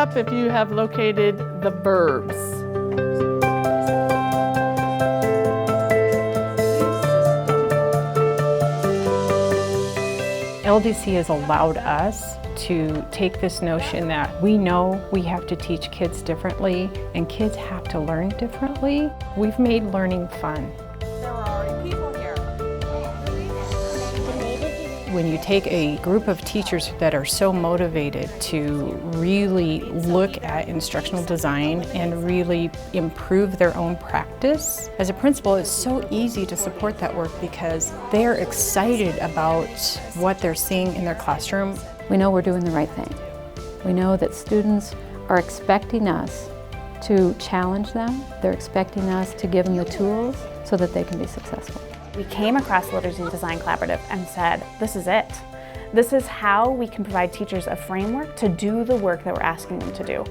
up if you have located the verbs. LDC has allowed us to take this notion that we know we have to teach kids differently and kids have to learn differently. We've made learning fun. There are already people here. When you take a group of teachers that are so motivated to really look at instructional design and really improve their own practice, as a principal, it's so easy to support that work because they're excited about what they're seeing in their classroom. We know we're doing the right thing. We know that students are expecting us to challenge them. They're expecting us to give them the tools so that they can be successful. We came across the Literacy Design Collaborative and said, this is it. This is how we can provide teachers a framework to do the work that we're asking them to do.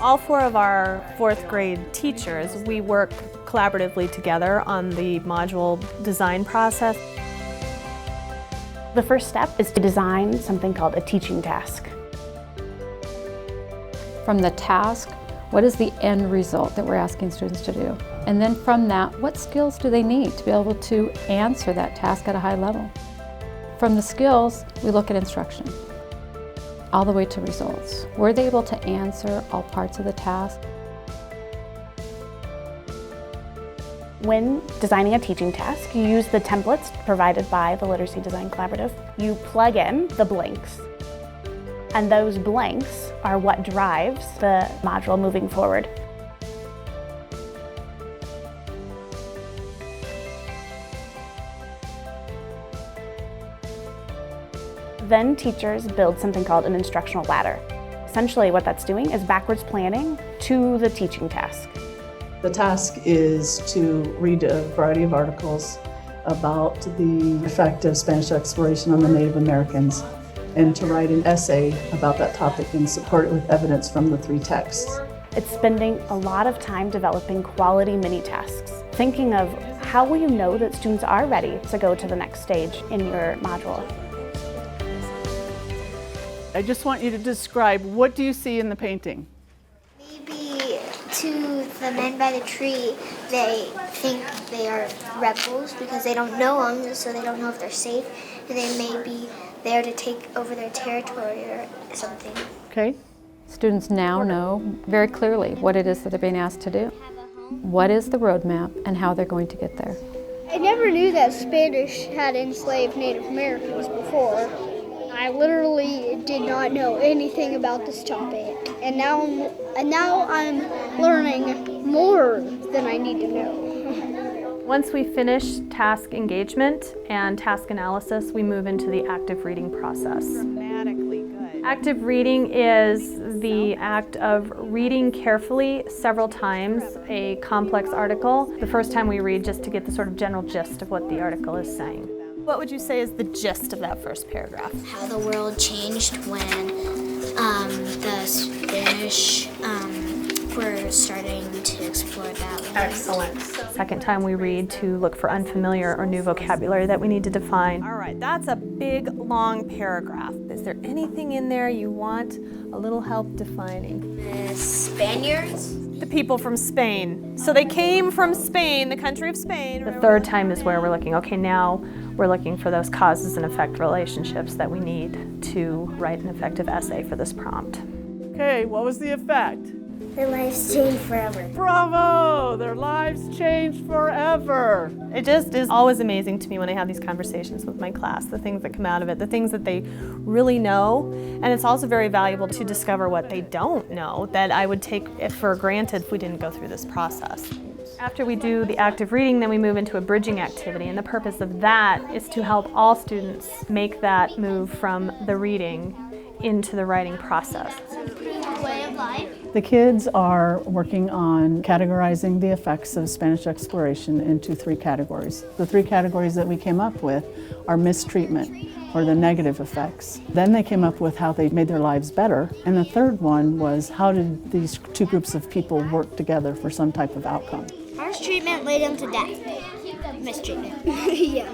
All 4 of our 4th grade teachers, we work collaboratively together on the module design process. The first step is to design something called a teaching task. From the task, what is the end result that we're asking students to do? And then from that, what skills do they need to be able to answer that task at a high level? From the skills, we look at instruction, all the way to results. Were they able to answer all parts of the task? When designing a teaching task, you use the templates provided by the Literacy Design Collaborative. You plug in the blanks, and those blanks are what drives the module moving forward. Then teachers build something called an instructional ladder. Essentially what that's doing is backwards planning to the teaching task. The task is to read a variety of articles about the effect of Spanish exploration on the Native Americans and to write an essay about that topic and support it with evidence from the 3 texts. It's spending a lot of time developing quality mini-tasks, thinking of how will you know that students are ready to go to the next stage in your module. I just want you to describe, what do you see in the painting? Maybe to the men by the tree, they think they are rebels because they don't know them, so they don't know if they're safe, and they may be there to take over their territory or something. Okay. Students now know very clearly what it is that they're being asked to do. What is the roadmap and how they're going to get there. I never knew that Spanish had enslaved Native Americans before. I literally did not know anything about this topic, and now I'm learning more than I need to know. Once we finish task engagement and task analysis, we move into the active reading process. Dramatically good. Active reading is the act of reading carefully several times a complex article. The first time we read just to get the sort of general gist of what the article is saying. What would you say is the gist of that first paragraph? How the world changed when the Spanish were starting to explore that way. Excellent. Second time we read to look for unfamiliar or new vocabulary that we need to define. All right, that's a big, long paragraph. Is there anything in there you want a little help defining? The Spaniards? The people from Spain. So they came from Spain, the country of Spain. The third time is where we're looking, okay, now we're looking for those causes and effect relationships that we need to write an effective essay for this prompt. Okay, what was the effect? Their lives changed forever. Bravo! Their lives changed forever. It just is always amazing to me when I have these conversations with my class, the things that come out of it, the things that they really know. And it's also very valuable to discover what they don't know that I would take it for granted if we didn't go through this process. After we do the active reading, then we move into a bridging activity, and the purpose of that is to help all students make that move from the reading into the writing process. The kids are working on categorizing the effects of Spanish exploration into 3 categories. The 3 categories that we came up with are mistreatment, or the negative effects. Then they came up with how they made their lives better. And the third one was, how did these 2 groups of people work together for some type of outcome? Harsh treatment led them to death. Mistreatment. Yeah.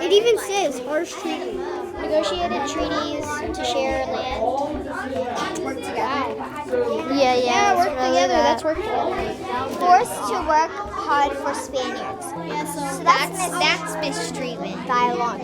It even says harsh treatment. Negotiated treaties to share land. Work together. Yeah, work together. That's work together. Forced to work hard for Spaniards. Yeah, so that's mistreatment. Dialogue.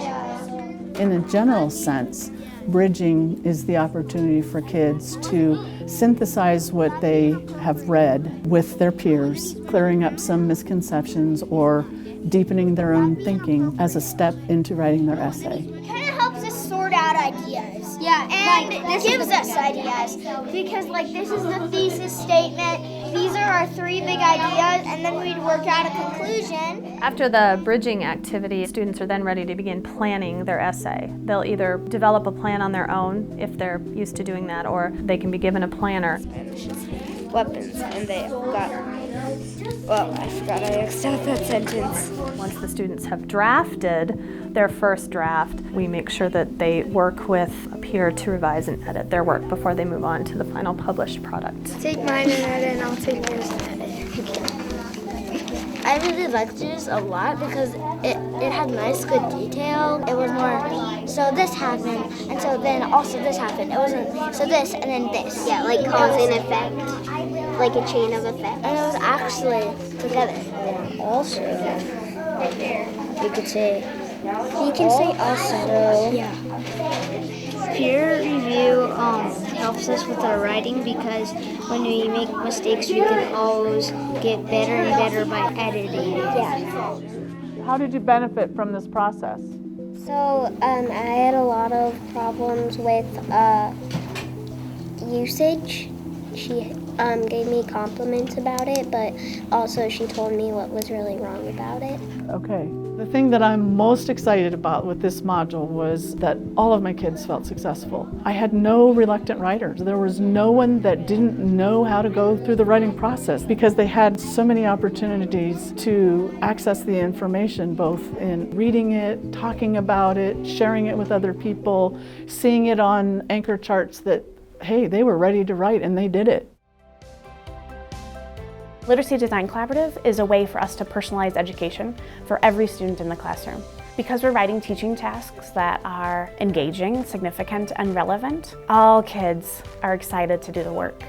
In a general sense, bridging is the opportunity for kids to synthesize what they have read with their peers, clearing up some misconceptions or deepening their own thinking as a step into writing their essay. It kind of helps us sort out ideas. Yeah, and it gives us ideas because this is the thesis statement. These are our 3 big ideas, and then we'd work out a conclusion. After the bridging activity, students are then ready to begin planning their essay. They'll either develop a plan on their own if they're used to doing that, or they can be given a planner. Weapons, and they got, I forgot I X'd out that sentence. Once the students have drafted their first draft, we make sure that they work with a peer to revise and edit their work before they move on to the final published product. Take mine and edit, and I'll take yours and edit. I really liked yours a lot because it had nice, good detail. It was more, so this happened, and so then also this happened. It wasn't, so this, and then this. Yeah, like cause and effect. Like a chain of effect. And it was actually together. And also, you could say, also. Yeah. Peer review helps us with our writing because when we make mistakes, we can always get better and better by editing. Yeah. How did you benefit from this process? So I had a lot of problems with usage. She gave me compliments about it, but also she told me what was really wrong about it. Okay. The thing that I'm most excited about with this module was that all of my kids felt successful. I had no reluctant writers. There was no one that didn't know how to go through the writing process because they had so many opportunities to access the information, both in reading it, talking about it, sharing it with other people, seeing it on anchor charts that, hey, they were ready to write and they did it. Literacy Design Collaborative is a way for us to personalize education for every student in the classroom. Because we're writing teaching tasks that are engaging, significant, and relevant, all kids are excited to do the work.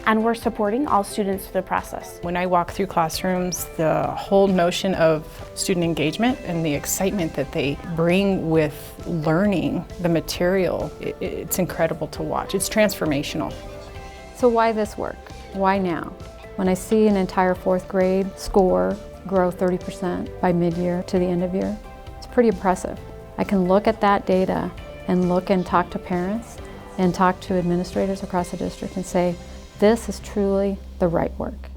And we're supporting all students through the process. When I walk through classrooms, the whole notion of student engagement and the excitement that they bring with learning the material, it's incredible to watch. It's transformational. So why this work? Why now? When I see an entire 4th grade score grow 30% by mid-year to the end of year, it's pretty impressive. I can look at that data and look and talk to parents and talk to administrators across the district and say, this is truly the right work.